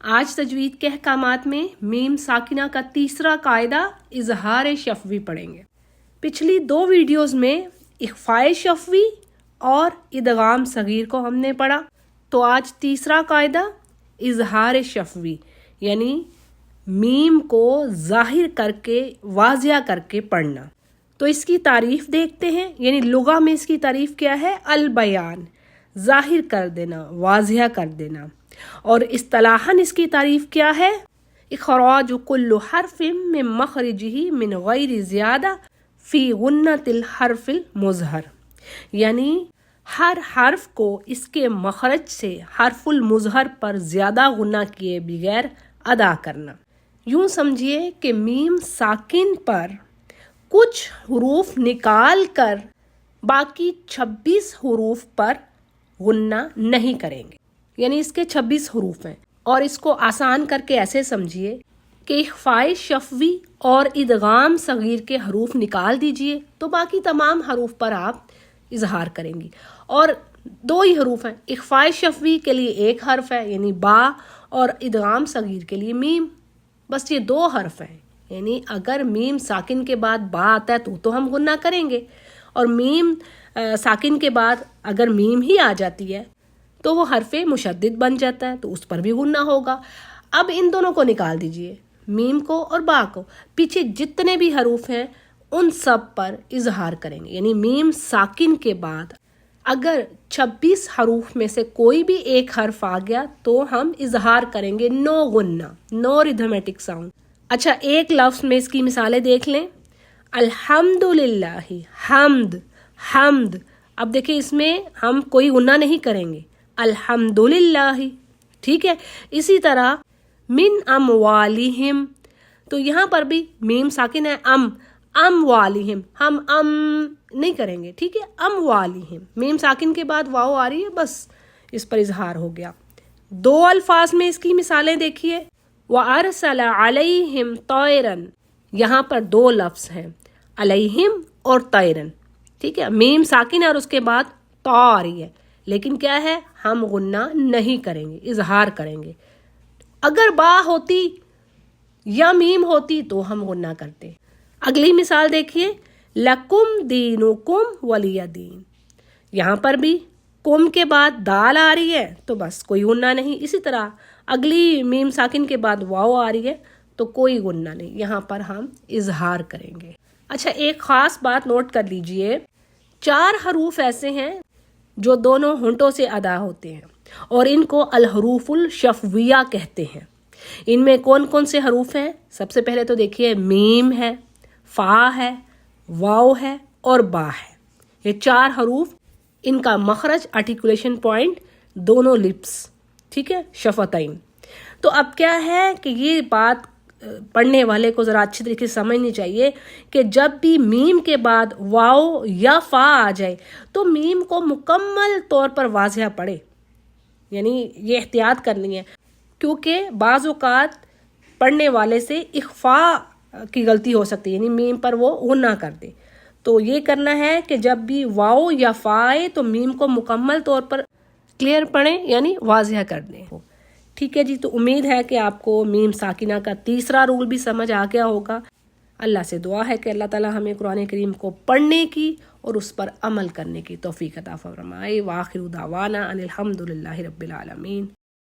آج تجوید کے احکامات میں میم ساکنہ کا تیسرا قاعدہ اظہار شفوی پڑھیں گے۔ پچھلی 2 ویڈیوز میں اخفاء شفوی اور ادغام صغیر کو ہم نے پڑھا، تو آج تیسرا قاعدہ اظہار شفوی یعنی میم کو ظاہر کر کے واضح کر کے پڑھنا۔ تو اس کی تعریف دیکھتے ہیں، یعنی لغہ میں اس کی تعریف کیا ہے؟ البیان، ظاہر کر دینا، واضح کر دینا۔ اور اصطلاحاً اس کی تعریف کیا ہے؟ اخراج کل حرف من مخرجہ من غیر زیادہ فی غنۃ الحرف المظہر، یعنی ہر حرف کو اس کے مخرج سے حرف المظہر پر زیادہ غنہ کیے بغیر ادا کرنا۔ یوں سمجھیے کہ میم ساکن پر کچھ حروف نکال کر باقی 26 حروف پر غنہ نہیں کریں گے، یعنی اس کے 26 حروف ہیں۔ اور اس کو آسان کر کے ایسے سمجھیے کہ اخفاء شفوی اور ادغام صغیر کے حروف نکال دیجئے تو باقی تمام حروف پر آپ اظہار کریں گی۔ اور 2 ہی حروف ہیں، اخفاء شفوی کے لیے 1 حرف ہے یعنی با، اور ادغام صغیر کے لیے میم، بس یہ 2 حرف ہیں۔ یعنی اگر میم ساکن کے بعد با آتا ہے تو ہم غنہ کریں گے، اور میم ساکن کے بعد اگر میم ہی آ جاتی ہے تو وہ حرف مشدد بن جاتا ہے، تو اس پر بھی غنہ ہوگا۔ اب ان دونوں کو نکال دیجئے، میم کو اور با کو، پیچھے جتنے بھی حروف ہیں ان سب پر اظہار کریں گے۔ یعنی میم ساکن کے بعد اگر 26 حروف میں سے کوئی بھی 1 حرف آ گیا تو ہم اظہار کریں گے، نو غنہ، نو ریدھمیٹک ساؤنڈ۔ اچھا، ایک لفظ میں اس کی مثالیں دیکھ لیں۔ الحمدللہ، حمد، حمد۔ اب دیکھیں اس میں ہم کوئی غنہ نہیں کریں گے، الحمدللہ، ٹھیک ہے۔ اسی طرح من اموالہم، تو یہاں پر بھی میم ساکن ہے، اموالہم، ہم نہیں کریں گے، ٹھیک ہے، اموالہم، میم ساکن کے بعد واو آ رہی ہے، بس اس پر اظہار ہو گیا۔ 2 الفاظ میں اس کی مثالیں دیکھیے، وَأَرْسَلَ عَلَيْهِمْ طَيْرًا، یہاں پر 2 لفظ ہیں، علیہم اور طیرن، ٹھیک ہے، میم ساکن ہے اور اس کے بعد تا آ رہی ہے، لیکن کیا ہے؟ ہم غنہ نہیں کریں گے، اظہار کریں گے۔ اگر با ہوتی یا میم ہوتی تو ہم غنہ کرتے۔ اگلی مثال دیکھیے، لَكُمْ دِينُكُمْ وَلِيَ دِين، یہاں پر بھی کم کے بعد دال آ رہی ہے تو بس کوئی غنہ نہیں۔ اسی طرح اگلی میم ساکن کے بعد واو آ رہی ہے تو کوئی غنہ نہیں، یہاں پر ہم اظہار کریں گے۔ اچھا، ایک خاص بات نوٹ کر لیجئے، 4 حروف ایسے ہیں جو دونوں ہونٹوں سے ادا ہوتے ہیں اور ان کو الحروف الشفویہ کہتے ہیں۔ ان میں کون کون سے حروف ہیں؟ سب سے پہلے تو دیکھیے، میم ہے، فا ہے، واو ہے اور با ہے۔ یہ 4 حروف، ان کا مخرج، آرٹیکولیشن پوائنٹ دونوں لپس، ٹھیک ہے، شفتین۔ تو اب کیا ہے کہ یہ بات پڑھنے والے کو ذرا اچھی طریقے سے سمجھنی چاہیے کہ جب بھی میم کے بعد واو یا فا آ جائے تو میم کو مکمل طور پر واضح پڑھے، یعنی یہ احتیاط کرنی ہے، کیونکہ بعض اوقات پڑھنے والے سے اخفاء کی غلطی ہو سکتی ہے، یعنی میم پر وہ غنہ کر دے۔ تو یہ کرنا ہے کہ جب بھی واو یا فا آئے تو میم کو مکمل طور پر کلیئر پڑھیں، یعنی واضح کر دیں، ٹھیک ہے جی۔ تو امید ہے کہ آپ کو میم ساکنہ کا تیسرا رول بھی سمجھ آ گیا ہوگا۔ اللہ سے دعا ہے کہ اللہ تعالی ہمیں قرآن کریم کو پڑھنے کی اور اس پر عمل کرنے کی توفیق عطا فرمائے۔ وآخر دعوانا ان الحمد للہ رب العالمین۔